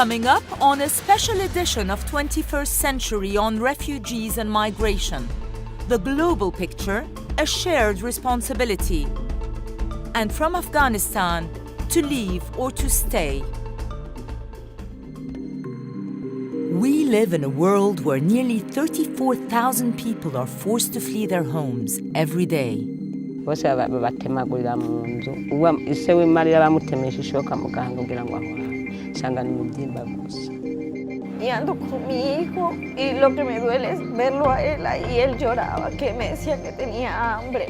Coming up on a special edition of 21st Century on Refugees and Migration. The global picture, a shared responsibility. And from Afghanistan, to leave or to stay. We live in a world where nearly 34,000 people are forced to flee their homes every day. bose batemagurira mu nzu uwa ise w'Imari bamutemesha ishoka muganga kugira ngo sanga ni mubyimba gusa. Y ando con mi hijo y lo que me duele es verlo a él ahí, él lloraba, que me decía que tenía hambre.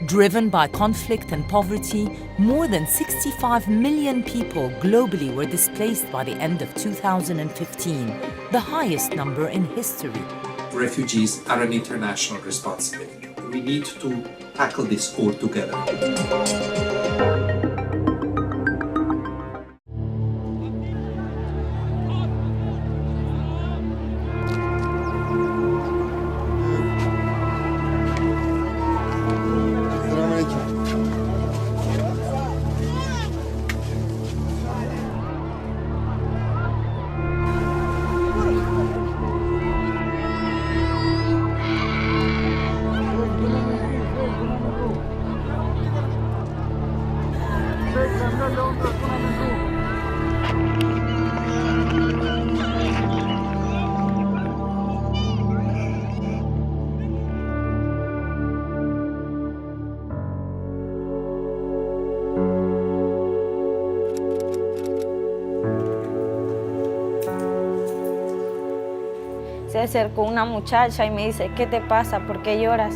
Driven by conflict and poverty, more than 65 million people globally were displaced by the end of 2015, the highest number in history. Refugees are an international responsibility. We need to tackle this all together. Se acercó una muchacha y me dice, ¿qué te pasa? ¿Por qué lloras?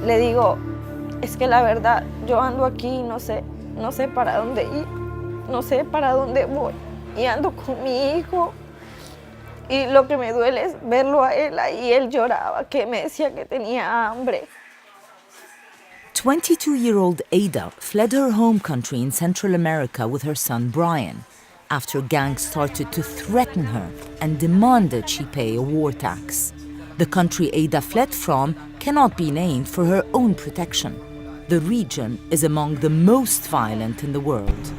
Le digo, es que la verdad, yo ando aquí y no sé para dónde ir, no sé para dónde voy. Y ando con mi hijo y lo que me duele es verlo a él ahí, él lloraba, que me decía que tenía hambre. 22-year-old Ada fled her home country in Central America with her son Brian, after gangs started to threaten her and demanded she pay a war tax. The country Ada fled from cannot be named for her own protection. The region is among the most violent in the world.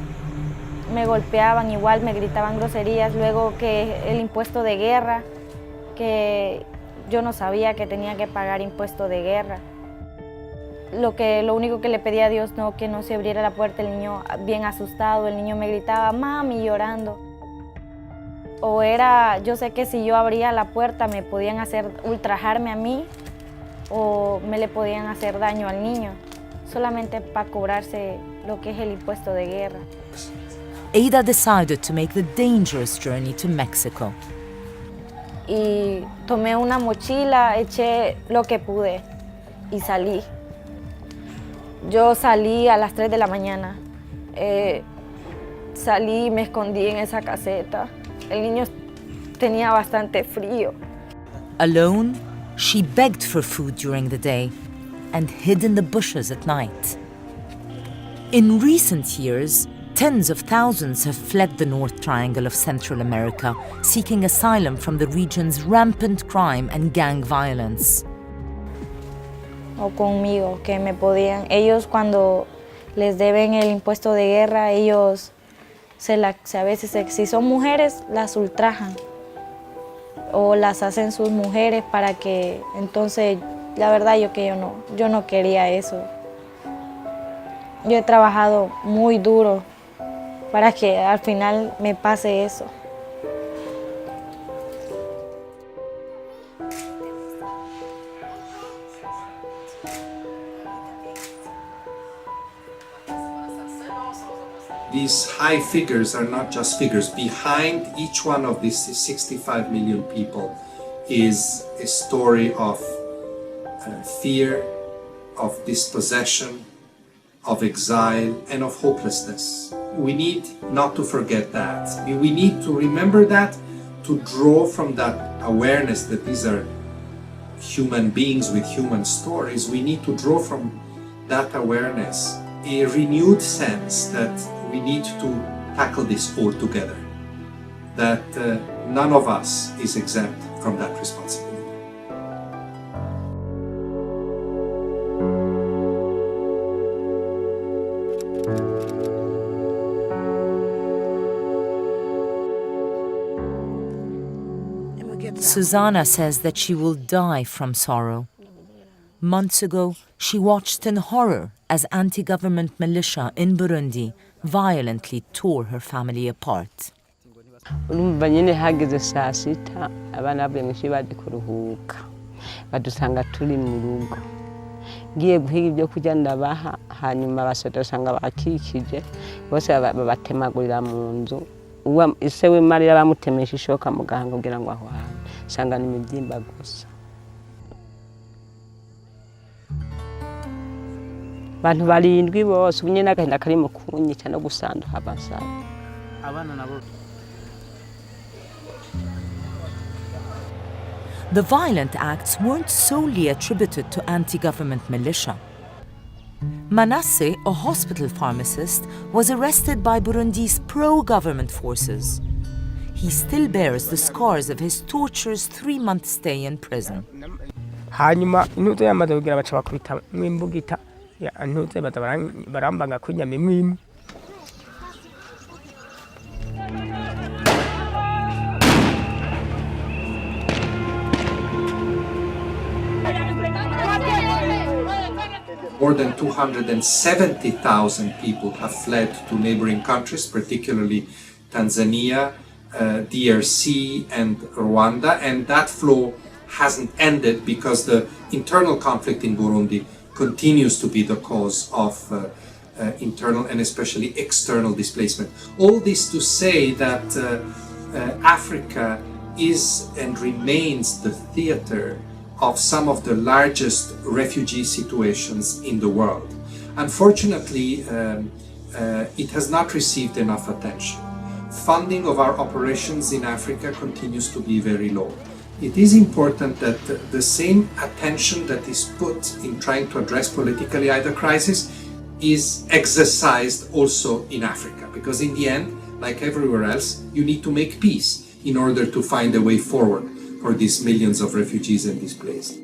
Me golpeaban igual, me gritaban groserías, luego que el impuesto de guerra, que yo no sabía que tenía que pagar impuesto de guerra. Lo único que le pedía a Dios, que no se abriera la puerta, el niño bien asustado, el niño me gritaba, mami, llorando. O yo sé que si yo abría la puerta me podían ultrajarme a mí o me le podían hacer daño al niño, solamente para cobrarse lo que es el impuesto de guerra. Ada decided to make the dangerous journey to Mexico. Y tomé una mochila, eché lo que pude y salí. Yo salí a las 3 de la mañana, salí y me escondí en esa caseta. El niño tenía bastante frío. Alone, she begged for food during the day and hid in the bushes at night. In recent years, tens of thousands have fled the North Triangle of Central America, seeking asylum from the region's rampant crime and gang violence. O conmigo, que me podían. Ellos cuando les deben el impuesto de guerra, ellos a veces, si son mujeres, las ultrajan o las hacen sus mujeres para que, entonces, la verdad yo no quería eso. Yo he trabajado muy duro para que al final me pase eso. These high figures are not just figures. Behind each one of these 65 million people is a story of fear, of dispossession, of exile, and of hopelessness. We need not to forget that. We need to remember that, to draw from that awareness that these are human beings with human stories. We need to draw from that awareness a renewed sense that we need to tackle this all together, that none of us is exempt from that responsibility. Susanna says that she will die from sorrow. Months ago, she watched in horror as anti-government militia in Burundi violently tore her family apart. Urumva nyine hageze saa sita abana bavuye mu ishuri baje kuruhuka badusanga turi mu rugo ngiye guhiga ibyo kurya ndabaha hanyuma abasoda usanga bakikije bose babatemagurira mu nzu ise we Mariya bamutemesha ishoka mu gahanga kugira ngo ahwane usanga n'imibyimba gusa abantu barindwi bose ubunye n'agahinda kari mu kunyica no gusanduha abasaba abana nabo. The violent acts weren't solely attributed to anti-government militia. Manasseh, a hospital pharmacist, was arrested by Burundi's pro-government forces. He still bears the scars of his torturous 3-month stay in prison. Hanyuma inuto yamaze kugira baca bakubita mwimbugita ya ntuze barambanga kunyama mwimwe. More than 270,000 people have fled to neighboring countries, particularly Tanzania, DRC and Rwanda, and that flow hasn't ended because the internal conflict in Burundi continues to be the cause of internal and especially external displacement. All this to say that Africa is and remains the theater of some of the largest refugee situations in the world. Unfortunately, it has not received enough attention. Funding of our operations in Africa continues to be very low. It is important that the same attention that is put in trying to address politically either crisis is exercised also in Africa, because in the end, like everywhere else, you need to make peace in order to find a way forward for these millions of refugees and displaced.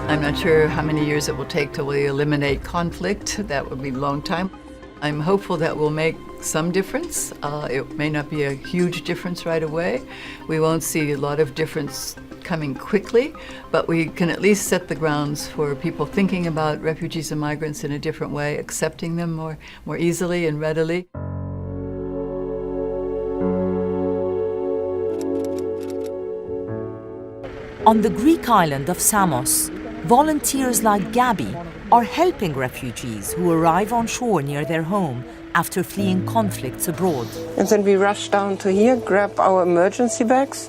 I'm not sure how many years it will take till we eliminate conflict. That would be a long time. I'm hopeful that we'll make some difference. It may not be a huge difference right away. We won't see a lot of difference coming quickly, but we can at least set the grounds for people thinking about refugees and migrants in a different way, accepting them more easily and readily. On the Greek island of Samos, volunteers like Gabby are helping refugees who arrive on shore near their home after fleeing conflicts abroad. And then we rush down to here, grab our emergency bags,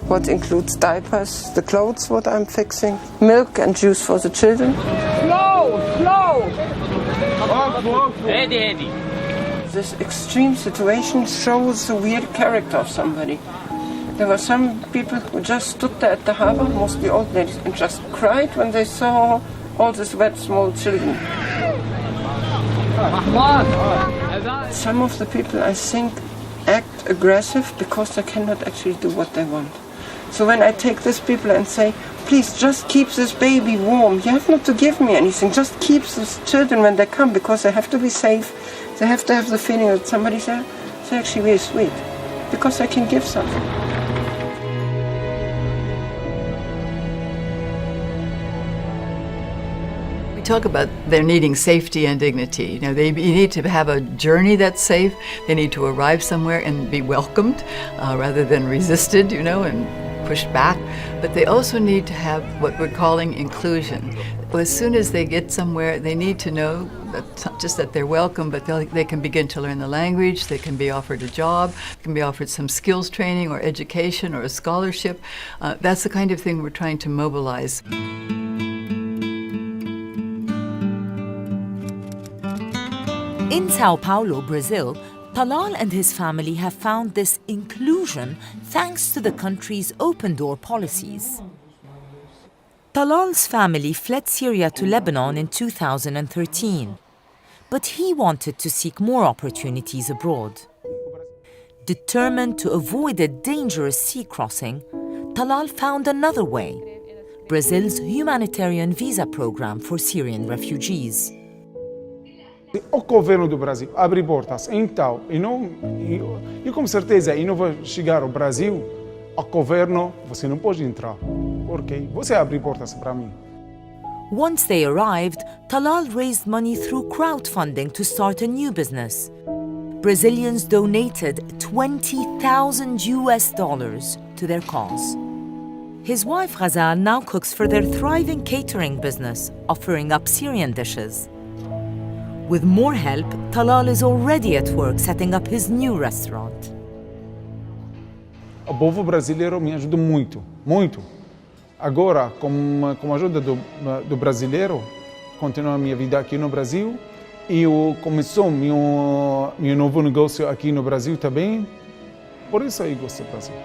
what includes diapers, the clothes what I'm fixing, milk and juice for the children. Slow! Ready. This extreme situation shows the weird character of somebody. There were some people who just stood there at the harbor, mostly old ladies, and just cried when they saw all these wet small children. Some of the people, I think, act aggressive because they cannot actually do what they want. So when I take these people and say, please just keep this baby warm, you have not to give me anything, just keep these children when they come, because they have to be safe, they have to have the feeling that somebody's there, it's actually very sweet, because I can give something. Talk about their needing safety and dignity. You know, they need to have a journey that's safe. They need to arrive somewhere and be welcomed rather than resisted, you know, and pushed back. But they also need to have what we're calling inclusion. As soon as they get somewhere, they need to know That's not just that they're welcome, but they can begin to learn the language, they can be offered a job, can be offered some skills training or education or a scholarship. That's the kind of thing we're trying to mobilize. In Sao Paulo, Brazil, Talal and his family have found this inclusion thanks to the country's open-door policies. Talal's family fled Syria to Lebanon in 2013, but he wanted to seek more opportunities abroad. Determined to avoid a dangerous sea crossing, Talal found another way: Brazil's humanitarian visa program for Syrian refugees. O governo do Brasil abre portas, então, e com certeza, não vai chegar ao Brasil, o governo, você não pode entrar, porque você abre portas para mim. Once they arrived, Talal raised money through crowdfunding to start a new business. Brazilians donated $20,000 to their cause. His wife Ghazal now cooks for their thriving catering business, offering up Syrian dishes. With more help, Talal is already at work setting up his new restaurant. O povo brasileiro me ajuda muito, muito. Agora, com a ajuda do brasileiro, continuo a minha vida aqui no Brasil e eu começou meu novo negócio aqui no Brasil também. Por isso eu gosto do Brasil.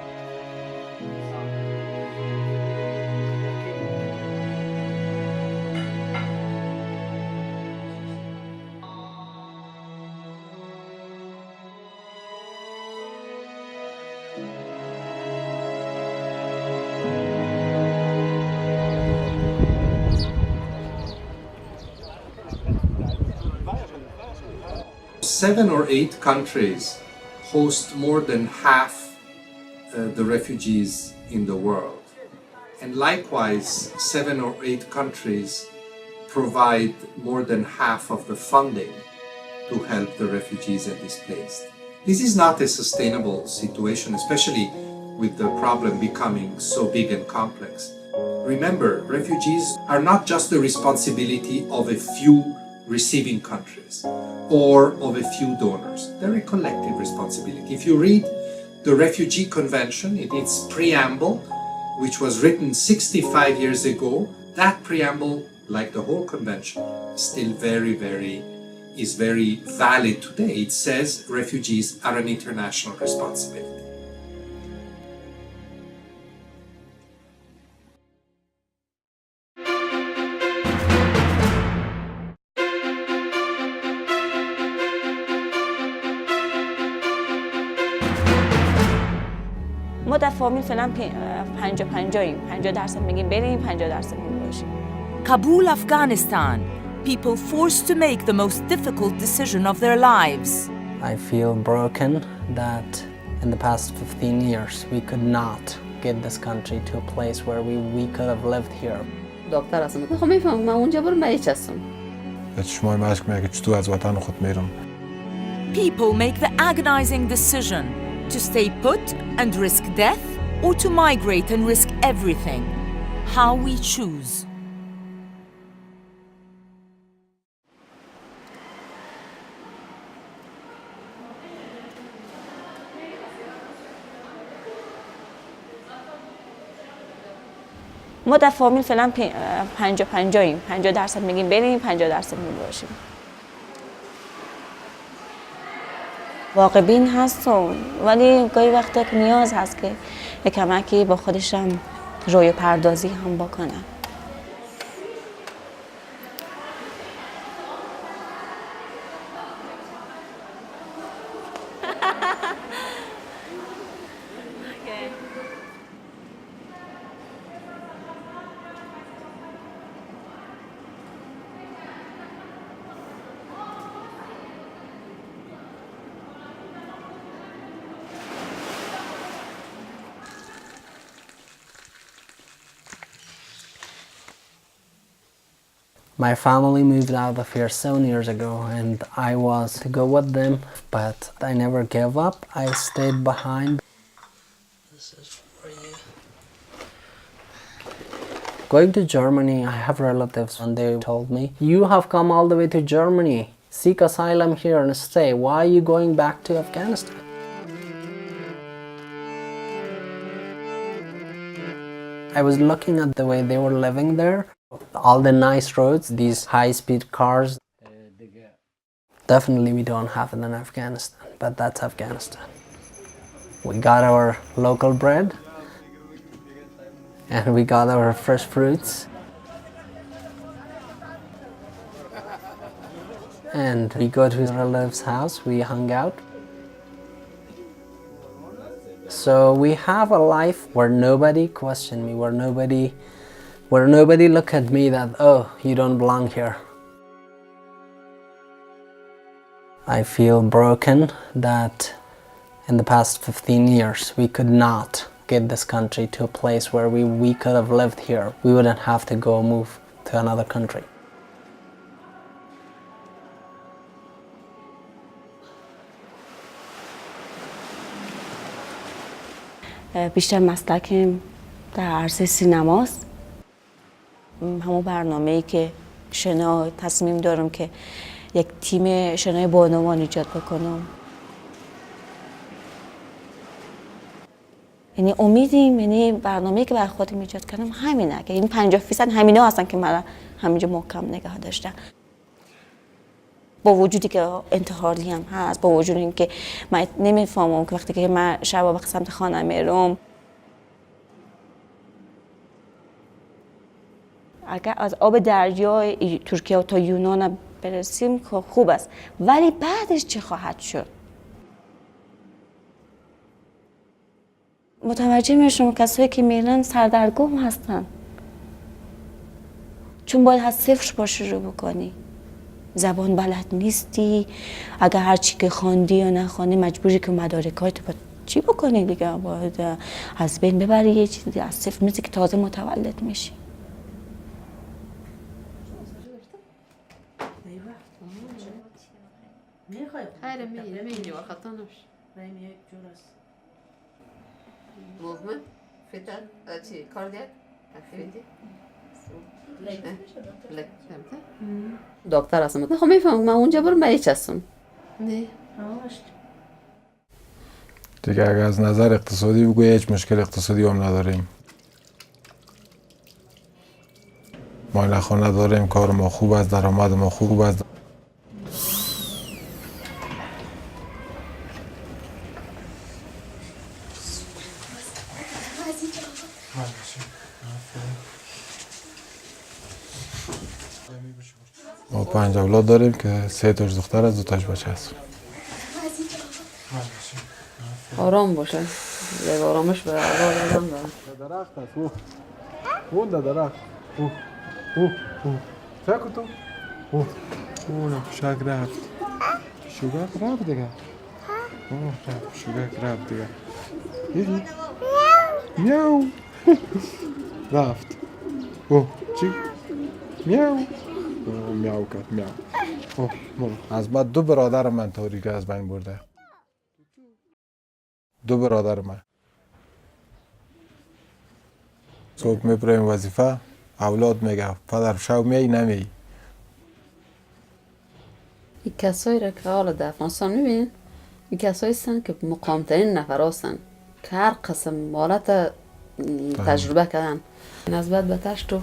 Seven or eight countries host more than half the refugees in the world. And likewise, 7 or 8 countries provide more than half of the funding to help the refugees and displaced. This is not a sustainable situation, especially with the problem becoming so big and complex. Remember, refugees are not just the responsibility of a few receiving countries or of a few donors. They're a collective responsibility. If you read the Refugee Convention in its preamble, which was written 65 years ago, that preamble, like the whole convention, still very valid today. It says refugees are an international responsibility. ما در فامیل فعلا 50-50 50% میگیم بریم 50% میگیم باشیم. Kabul, Afghanistan. People forced to make the most difficult decision of their lives. I feel broken that in the past 15 years we could not get this country to a place where we could have lived here. دکتر هستم میگه خب میفهمم من اونجا برم مریض هستم. شما مشک میگه چطور از وطن خود میرم. People make the agonizing decision to stay put and risk death, or to migrate and risk everything. How we choose. ما در فامیل فعلا 50-50 50% میگیم بریم 50% میگیم باشیم. واقع بین هستم ولی گاهی وقتا نیاز هست که یه کمکی با خودشم روی پردازی هم بکنم. My family moved out of here 7 years ago and I was to go with them, but I never gave up. I stayed behind. This is for you. Going to Germany, I have relatives and they told me, you have come all the way to Germany, seek asylum here and stay. Why are you going back to Afghanistan? I was looking at the way they were living there, all the nice roads, these high-speed cars. Definitely we don't have it in Afghanistan, but that's Afghanistan. We got our local bread and we got our fresh fruits. And we go to relatives' house, we hung out. So we have a life where nobody questioned me, where nobody look at me that, oh, you don't belong here. I feel broken that in the past 15 years we could not get this country to a place where we could have lived here. We wouldn't have to go move to another country. بیشتر مسلکم در عرصه سینماست. همون برنامه‌ای که شنا تصمیم دارم که یک تیم شنای بانوان ایجاد بکنم. یعنی امیدیم، یعنی برنامه‌ای که برای خودم ایجاد کردم همینه که این 50% همینا هستن که من همینجا محکم نگه داشتم. با وجودی که انتحاری هم هست، با وجود اینکه من نمیفهمم که وقتی که من شب به سمت خانه میرم اگر از آب دریای ترکیه تا یونان برسیم خوب است، ولی بعدش چه خواهد شد؟ متوجه میشم کسایی که میرن سردرگم هستن، چون باید از صفر با شروع بکنی. زبان بلد نیستی، اگر هر چی که خواندی یا نخوانی مجبوری که مدارکات با چی بکنی دیگه، باید از بین ببری یه چیزی از صفر، مثل که تازه متولد میشی. Hayır, yemeğini vakatlanmış. Benim yek curas. Movement, fetal, cardiac, activity. دکتر هستم. خب میفهمم من اونجا برم بهش هستم. نه. دیگه اگر از نظر اقتصادی بگوی هیچ مشکل اقتصادی هم نداریم. ما نخواه نداریم، کار ما خوب است، درآمد ما خوب است. ما 5 اولاد داریم که 3 تاش دختر است، 2 تاش بچه است. آرام باشه. یک آرامش به اولاد آدم دارم. درخت است. اون درخت. ساکو تو. اون شاک رفت. شوگک رفت دیگه. شوگک رفت دیگه. دیدی؟ میاو. رفت. چی؟ میاو. میاو کرد میاو. از بعد 2 برادر من تاریک از بین برده. 2 برادر من. صبح میبریم وظیفه، اولاد میگه پدر شب میای نمیای. این کسایی را که حالا در افغانستان میبینین، این کسایی هستن که مقام‌ترین نفر هستن که هر قسم حالت تجربه کردن. از بعد بدتر شد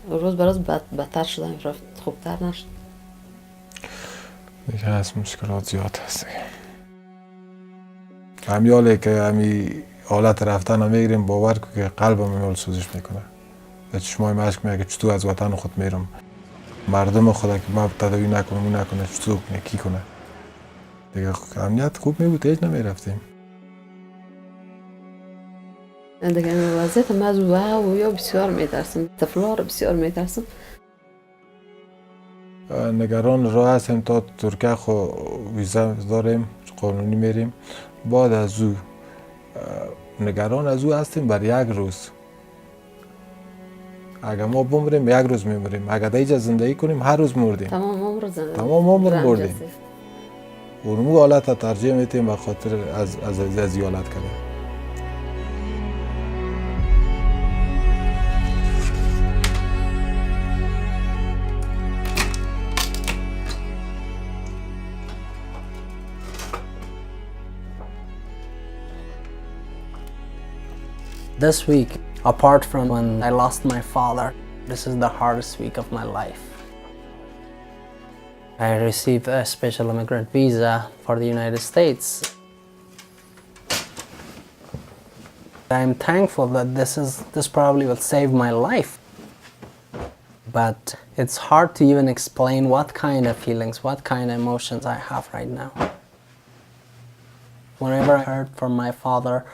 و روز به روز بدتر شدن، رفت خوبتر نشد. دیگه از مشکلات زیاد هست. همیاله که همی حالت رفتن رو میگیریم، باور کن که قلبم میال سوزش میکنه. به چشمای مشک میگه چطور از وطن خود میرم، مردم خدا که ما تداوی نکنم اون نکنه چطور کنه کی کنه. دیگه امنیت خوب میبود هیچ نمیرفتیم. دیگه این وضعیت من از یا بسیار میترسم، طفل‌ها رو بسیار میترسم. نگران راه هستیم تا ترکیه خو ویزا داریم، قانونی میریم. بعد از او نگران از او هستیم بر 1 روز. اگر ما بمیریم 1 روز میمیریم، اگر دیگه زندگی کنیم هر روز مردیم. تمام عمر زندگی. تمام عمر مردیم. اونمو حالت ترجیح میتیم به خاطر از حالت کرده. This week, apart from when I lost my father, this is the hardest week of my life. I received a special immigrant visa for the United States. I'm thankful that this probably will save my life. But it's hard to even explain what kind of feelings, what kind of emotions I have right now. Whenever I heard from my father,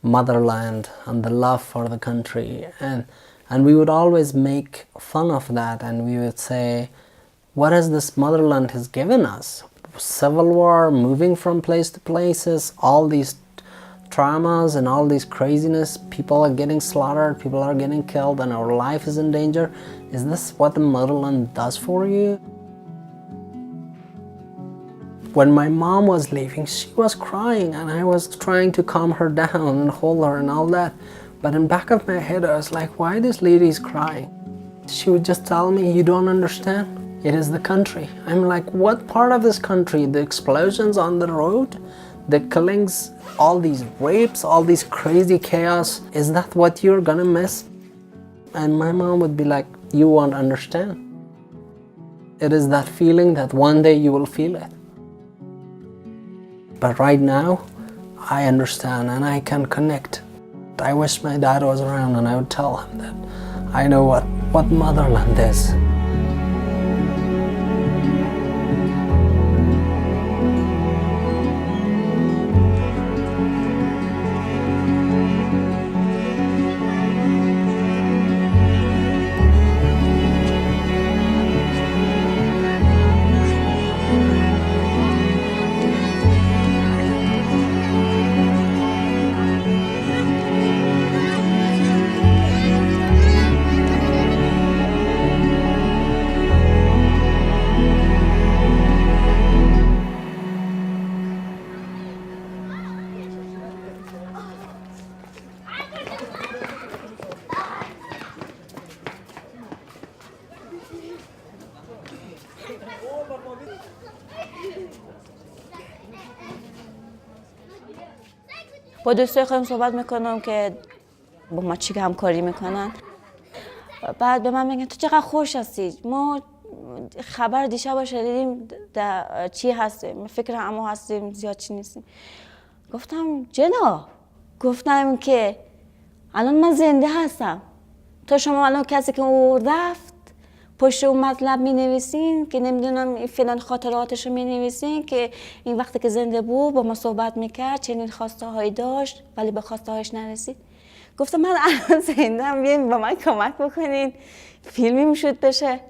motherland and the love for the country, and we would always make fun of that, and we would say, what has this motherland has given us? Civil war, moving from place to places, all these traumas and all these craziness, people are getting slaughtered, people are getting killed, and our life is in danger. Is this what the motherland does for you? When my mom was leaving, she was crying, and I was trying to calm her down and hold her and all that. But in the back of my head, I was like, why this lady is crying? She would just tell me, you don't understand. It is the country. I'm like, what part of this country? The explosions on the road? The killings, all these rapes, all these crazy chaos, is that what you're gonna miss? And my mom would be like, you won't understand. It is that feeling that one day you will feel it. But right now, I understand and I can connect. I wish my dad was around and I would tell him that I know what motherland is. با دوستای خودم صحبت میکنم که با ما چی همکاری میکنن. بعد به من میگن تو چقدر خوش هستی، ما خبر دیشب شنیدیم چی هستیم، فکر همه هستیم، زیاد چی نیستیم. گفتم جنا، گفتم که الان من زنده هستم، تا شما الان کسی که او رفت پشت اون مطلب می نویسین که نمیدونم فلان خاطراتش رو می نویسین که این وقتی که زنده بود با ما صحبت میکرد چنین خواسته هایی داشت ولی به خواسته هایش نرسید. گفتم من الان زندم، بیاین با من کمک بکنین فیلمی میشد بشه.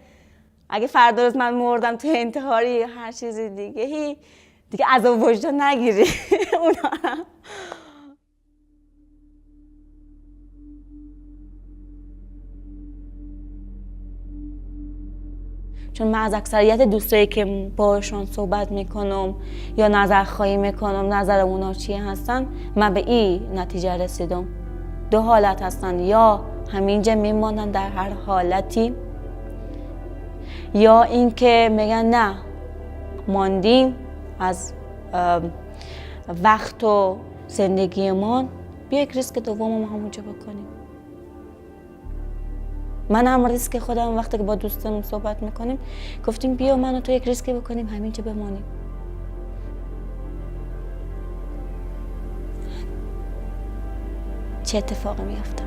اگه فردا روز من مردم تو انتحاری یا هر چیز دیگه عذاب وجدان نگیری اونا. چون من از اکثریت دوستایی که باشون صحبت میکنم یا نظر خواهی میکنم نظر اونا چی هستن، من به این نتیجه رسیدم. دو حالت هستن، یا همینجا میمونن در هر حالتی، یا اینکه میگن نه ماندیم از وقت و زندگیمان، بیا یک ریسک دوم همونجا بکنیم. من هم ریسک خودم وقتی که با دوستم صحبت میکنیم گفتیم بیا من و تو یک ریسکی بکنیم همینجا بمانیم. چه اتفاقی میفته؟